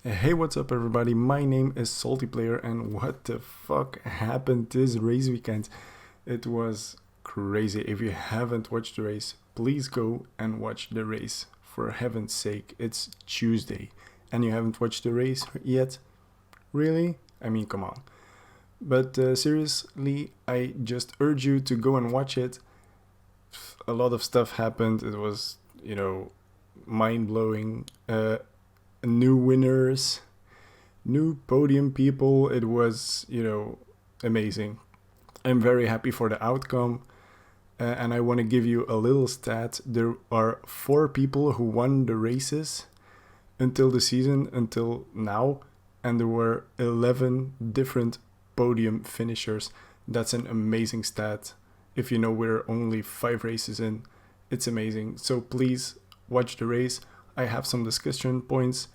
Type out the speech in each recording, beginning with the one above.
Hey, what's up, everybody? My name is Salty Player, and what the fuck happened this race weekend? It was crazy. If you haven't watched the race, please go and watch the race. For heaven's sake, it's Tuesday, and you haven't watched the race yet? Really? I mean, come on. But seriously, I just urge you to go and watch it. A lot of stuff happened. It was, mind blowing. New winners, new podium people. It was, amazing. I'm very happy for the outcome. And I want to give you a little stat. There are 4 people who won the races until the season, until now. And there were 11 different podium finishers. That's an amazing stat. If you know we're only 5 races in, it's amazing. So please watch the race. I have some discussion points.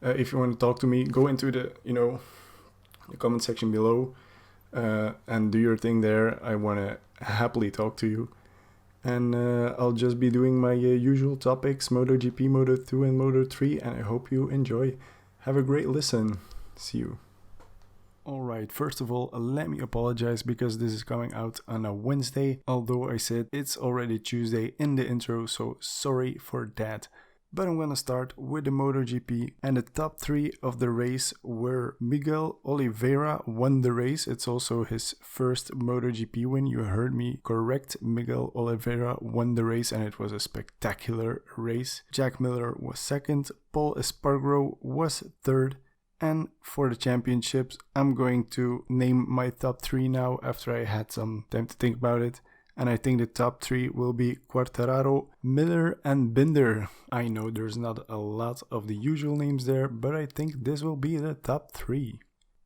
If you want to talk to me, go into the comment section below and do your thing there. I want to happily talk to you. And I'll just be doing my usual topics, MotoGP, Moto2 and Moto3, and I hope you enjoy. Have a great listen. See you. Alright, first of all, let me apologize because this is coming out on a Wednesday, although I said it's already Tuesday in the intro, so sorry for that. But I'm gonna start with the MotoGP, and the top 3 of the race were Miguel Oliveira won the race. It's also his first MotoGP win. You heard me correct. Miguel Oliveira won the race, and it was a spectacular race. Jack Miller was second, Paul Espargaro was third. And for the championships, I'm going to name my top 3 now after I had some time to think about it. And I think the top 3 will be Quartararo, Miller and Binder. I know there's not a lot of the usual names there, but I think this will be the top 3.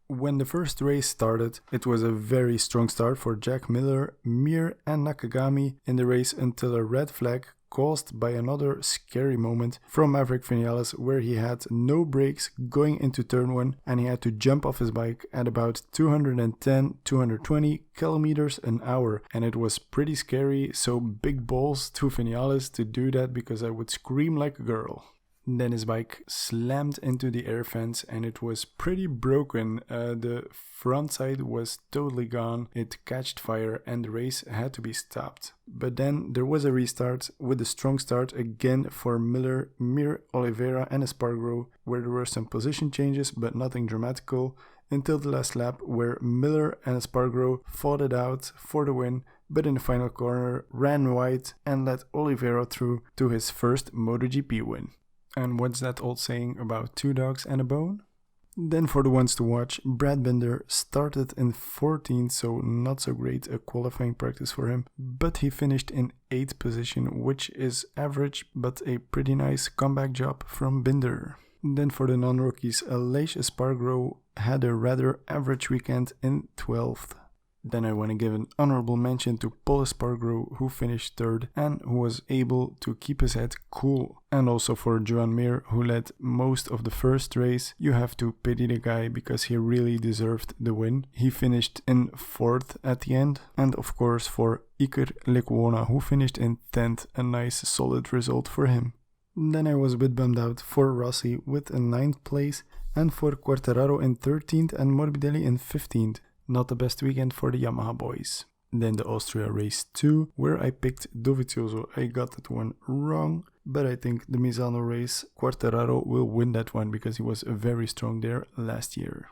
When the first race started, it was a very strong start for Jack Miller, Mir and Nakagami in the race until a red flag caused by another scary moment from Maverick Vinales, where he had no brakes going into turn 1 and he had to jump off his bike at about 210-220 kilometers an hour, and it was pretty scary, so big balls to Vinales to do that because I would scream like a girl. Then his bike slammed into the air fence and it was pretty broken. The front side was totally gone, it catched fire and the race had to be stopped. But then there was a restart with a strong start again for Miller, Mir, Oliveira and Espargaro, where there were some position changes but nothing dramatical, until the last lap where Miller and Espargaro fought it out for the win, but in the final corner ran wide and let Oliveira through to his first MotoGP win. And what's that old saying about 2 dogs and a bone? Then for the ones to watch, Brad Binder started in 14th, so not so great a qualifying practice for him, but he finished in 8th position, which is average, but a pretty nice comeback job from Binder. Then for the non-rookies, Aleix Espargaro had a rather average weekend in 12th. Then I want to give an honorable mention to Paul Espargaro, who finished 3rd and who was able to keep his head cool. And also for Joan Mir, who led most of the first race. You have to pity the guy because he really deserved the win. He finished in 4th at the end. And of course for Iker Lecuona, who finished in 10th, a nice solid result for him. Then I was a bit bummed out for Rossi with a 9th place and for Quartararo in 13th and Morbidelli in 15th. Not the best weekend for the Yamaha boys. Then the Austria race 2, where I picked Dovizioso. I got that one wrong, but I think the Misano race, Quartararo will win that one because he was very strong there last year.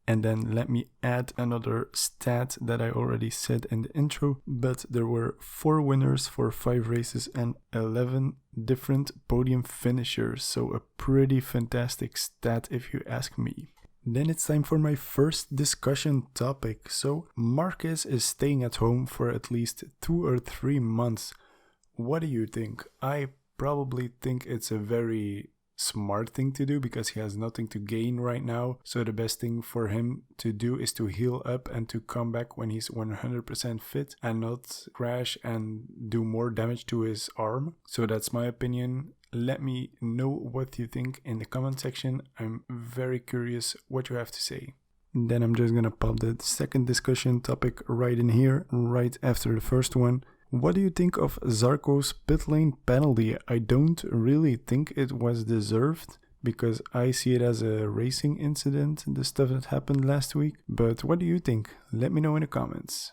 And then let me add another stat that I already said in the intro, but there were 4 winners for 5 races and 11 different podium finishers, so a pretty fantastic stat if you ask me. Then it's time for my first discussion topic. So Marquez is staying at home for at least 2 or 3 months. What do you think? I probably think it's a very smart thing to do because he has nothing to gain right now. So the best thing for him to do is to heal up and to come back when he's 100% fit and not crash and do more damage to his arm. So that's my opinion. Let me know what you think in the comment section. I'm very curious what you have to say. Then I'm just gonna pop the second discussion topic right in here, right after the first one. What do you think of Zarco's pit lane penalty? I don't really think it was deserved, because I see it as a racing incident, the stuff that happened last week. But what do you think? Let me know in the comments.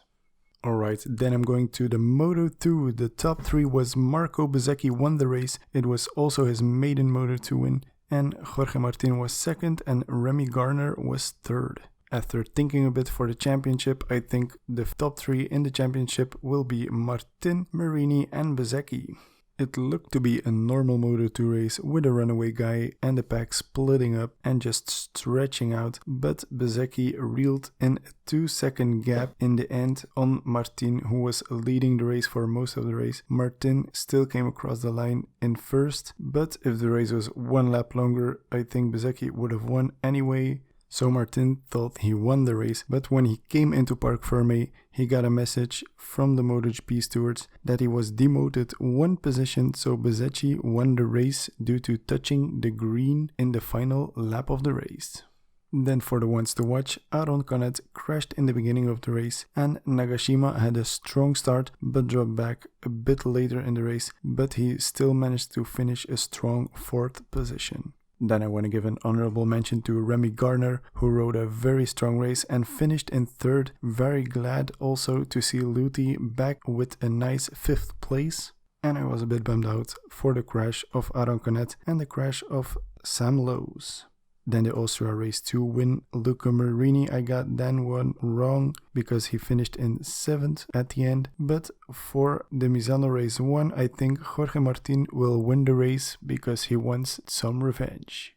Alright, then I'm going to the Moto2. The top 3 was Marco Bezzecchi won the race. It was also his maiden Moto2 win. And Jorge Martin was second and Remy Garner was third. After thinking a bit for the championship, I think the top 3 in the championship will be Martin, Marini and Bezzecchi. It looked to be a normal Moto2 race with a runaway guy and the pack splitting up and just stretching out, but Bezzecchi reeled in a 2-second gap in the end on Martin, who was leading the race for most of the race. Martin still came across the line in first, but if the race was 1 lap longer, I think Bezzecchi would have won anyway. So Martin thought he won the race, but when he came into Parc Fermé, he got a message from the MotoGP stewards that he was demoted 1 position, so Bezzecchi won the race due to touching the green in the final lap of the race. Then for the ones to watch, Aaron Canet crashed in the beginning of the race and Nagashima had a strong start but dropped back a bit later in the race, but he still managed to finish a strong 4th position. Then I want to give an honorable mention to Remy Garner, who rode a very strong race and finished in 3rd. Very glad also to see Luthi back with a nice 5th place. And I was a bit bummed out for the crash of Aaron Canet and the crash of Sam Lowes. Then the Austria Race 2 win, Luca Marini, I got that one wrong because he finished in 7th at the end. But for the Misano Race 1, I think Jorge Martin will win the race because he wants some revenge.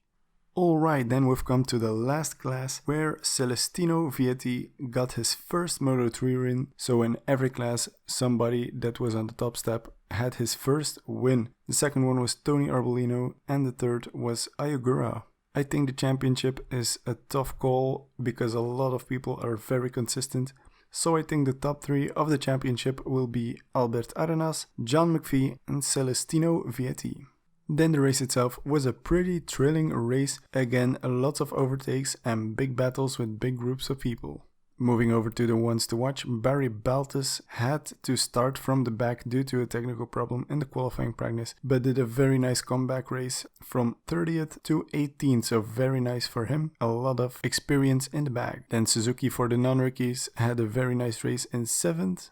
Alright, then we've come to the last class where Celestino Vietti got his first Moto3 win. So in every class, somebody that was on the top step had his first win. The second one was Tony Arbolino and the third was Ayogura. I think the championship is a tough call because a lot of people are very consistent. So I think the top 3 of the championship will be Albert Arenas, John McPhee and Celestino Vietti. Then the race itself was a pretty thrilling race. Again, lots of overtakes and big battles with big groups of people. Moving over to the ones to watch, Barry Baltus had to start from the back due to a technical problem in the qualifying practice, but did a very nice comeback race from 30th to 18th, so very nice for him, a lot of experience in the bag. Then Suzuki for the non-rookies had a very nice race in 7th.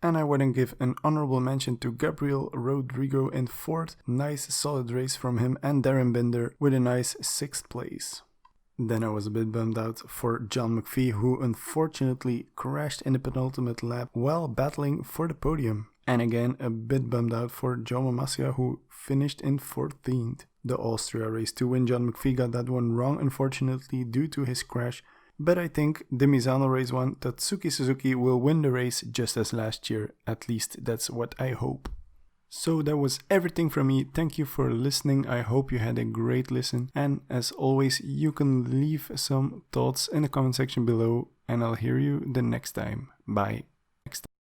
And I want to give an honorable mention to Gabriel Rodrigo in 4th, nice solid race from him, and Darren Binder with a nice 6th place. Then I was a bit bummed out for John McPhee, who unfortunately crashed in the penultimate lap while battling for the podium. And again, a bit bummed out for Jaume Masia, who finished in 14th. The Austria Race 2 win, John McPhee got that one wrong, unfortunately, due to his crash. But I think the Misano Race 1, Tatsuki Suzuki will win the race just as last year. At least that's what I hope. So that was everything from me. Thank you for listening. I hope you had a great listen. And as always, you can leave some thoughts in the comment section below and I'll hear you the next time. Bye.